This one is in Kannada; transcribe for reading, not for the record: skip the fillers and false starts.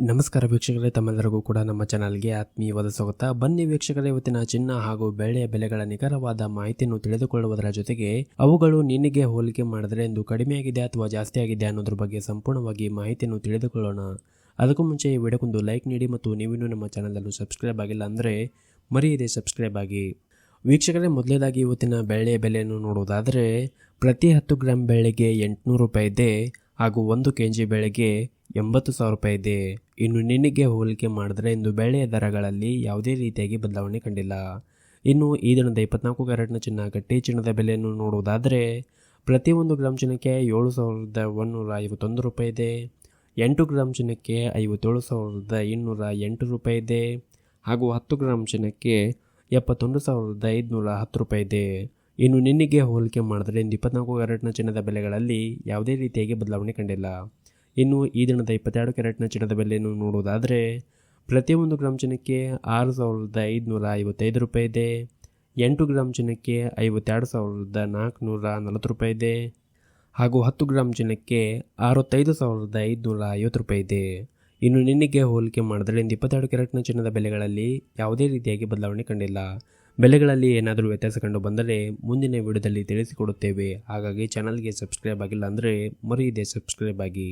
ನಮಸ್ಕಾರ ವೀಕ್ಷಕರೇ, ತಮ್ಮೆಲ್ಲರಿಗೂ ಕೂಡ ನಮ್ಮ ಚಾನಲ್ಗೆ ಆತ್ಮೀಯವಾದ ಸ್ವಾಗತ. ಬನ್ನಿ ವೀಕ್ಷಕರೇ, ಇವತ್ತಿನ ಚಿನ್ನ ಹಾಗೂ ಬೆಳ್ಳಿಯ ಬೆಲೆಗಳ ನಿಖರವಾದ ಮಾಹಿತಿಯನ್ನು ತಿಳಿದುಕೊಳ್ಳುವುದರ ಜೊತೆಗೆ ಅವುಗಳು ನಿನ್ನೆಗೆ ಹೋಲಿಕೆ ಮಾಡಿದರೆ ಇಂದು ಕಡಿಮೆಯಾಗಿದೆ ಅಥವಾ ಜಾಸ್ತಿ ಆಗಿದೆ ಅನ್ನೋದ್ರ ಬಗ್ಗೆ ಸಂಪೂರ್ಣವಾಗಿ ಮಾಹಿತಿಯನ್ನು ತಿಳಿದುಕೊಳ್ಳೋಣ. ಅದಕ್ಕೂ ಮುಂಚೆ ಈ ವಿಡಿಯೋಕ್ಕೊಂದು ಲೈಕ್ ನೀಡಿ ಮತ್ತು ನೀವಿನ್ನೂ ನಮ್ಮ ಚಾನಲನ್ನು ಸಬ್ಸ್ಕ್ರೈಬ್ ಆಗಿಲ್ಲ ಅಂದರೆ ಮರೆಯದೆ ಸಬ್ಸ್ಕ್ರೈಬ್ ಆಗಿ. ವೀಕ್ಷಕರೇ, ಮೊದಲೇದಾಗಿ ಇವತ್ತಿನ ಬೆಳ್ಳಿಯ ಬೆಲೆಯನ್ನು ನೋಡುವುದಾದರೆ ಪ್ರತಿ 10 ಗ್ರಾಂ ಬೆಳ್ಳಿಗೆ 800 ರೂಪಾಯಿ ಇದೆ ಹಾಗೂ 1 kg ಬೆಳೆಗೆ 80,000 ರೂಪಾಯಿ ಇದೆ. ಇನ್ನು ನಿನ್ನೆಗೆ ಹೋಲಿಕೆ ಮಾಡಿದ್ರೆ ಇಂದು ಬೆಳ್ಳಿಯ ದರಗಳಲ್ಲಿ ಯಾವುದೇ ರೀತಿಯಾಗಿ ಬದಲಾವಣೆ ಕಂಡಿಲ್ಲ. ಇನ್ನು ಈ ದಿನದ 24 ಕ್ಯಾರೆಟ್ನ ಚಿನ್ನ ಗಟ್ಟಿ ಚಿನ್ನದ ಬೆಲೆಯನ್ನು ನೋಡುವುದಾದರೆ ಪ್ರತಿ 1 ಗ್ರಾಂ ಚಿನ್ನಕ್ಕೆ 7,151 ರೂಪಾಯಿ ಇದೆ. 8 ಗ್ರಾಂ ಚಿನ್ನಕ್ಕೆ 57,208 ರೂಪಾಯಿ ಇದೆ ಹಾಗೂ 10 ಗ್ರಾಂ ಚಿನ್ನಕ್ಕೆ 71,510 ರೂಪಾಯಿ ಇದೆ. ಇನ್ನು ನಿನ್ನೆಗೆ ಹೋಲಿಕೆ ಮಾಡಿದ್ರೆ ಇಂದು 24 ಕ್ಯಾರೆಟ್ನ ಚಿನ್ನದ ಬೆಲೆಗಳಲ್ಲಿ ಯಾವುದೇ ರೀತಿಯಾಗಿ ಬದಲಾವಣೆ ಕಂಡಿಲ್ಲ. ಇನ್ನು ಈ ದಿನದ 22 ಕ್ಯಾರೆಟ್ನ ಚಿನ್ನದ ಬೆಲೆಯನ್ನು ನೋಡುವುದಾದರೆ ಪ್ರತಿ 1 ಗ್ರಾಂ ಚಿನ್ನಕ್ಕೆ 6,555 ರೂಪಾಯಿ ಇದೆ. 8 ಗ್ರಾಂ ಚಿನ್ನಕ್ಕೆ 52,440 ರೂಪಾಯಿ ಇದೆ ಹಾಗೂ 10 ಗ್ರಾಂ ಚಿನ್ನಕ್ಕೆ 65,550 ರೂಪಾಯಿ ಇದೆ. ಇನ್ನು ನಿನ್ನೆಗೆ ಹೋಲಿಕೆ ಮಾಡಿದ್ರೆ ಇಂದು 22 ಕ್ಯಾರೆಟ್ನ ಚಿನ್ನದ ಬೆಲೆಗಳಲ್ಲಿ ಯಾವುದೇ ರೀತಿಯಾಗಿ ಬದಲಾವಣೆ ಕಂಡಿಲ್ಲ. ಬೆಲೆಗಳಲ್ಲಿ ಏನಾದರೂ ವ್ಯತ್ಯಾಸ ಕಂಡು ಬಂದರೆ ಮುಂದಿನ ವಿಡಿಯೋದಲ್ಲಿ ತಿಳಿಸಿಕೊಡುತ್ತೇವೆ. ಹಾಗಾಗಿ ಚಾನಲ್ಗೆ ಸಬ್ಸ್ಕ್ರೈಬ್ ಆಗಿಲ್ಲ ಅಂದರೆ ಮರೆಯದೆ ಸಬ್ಸ್ಕ್ರೈಬ್ ಆಗಿ.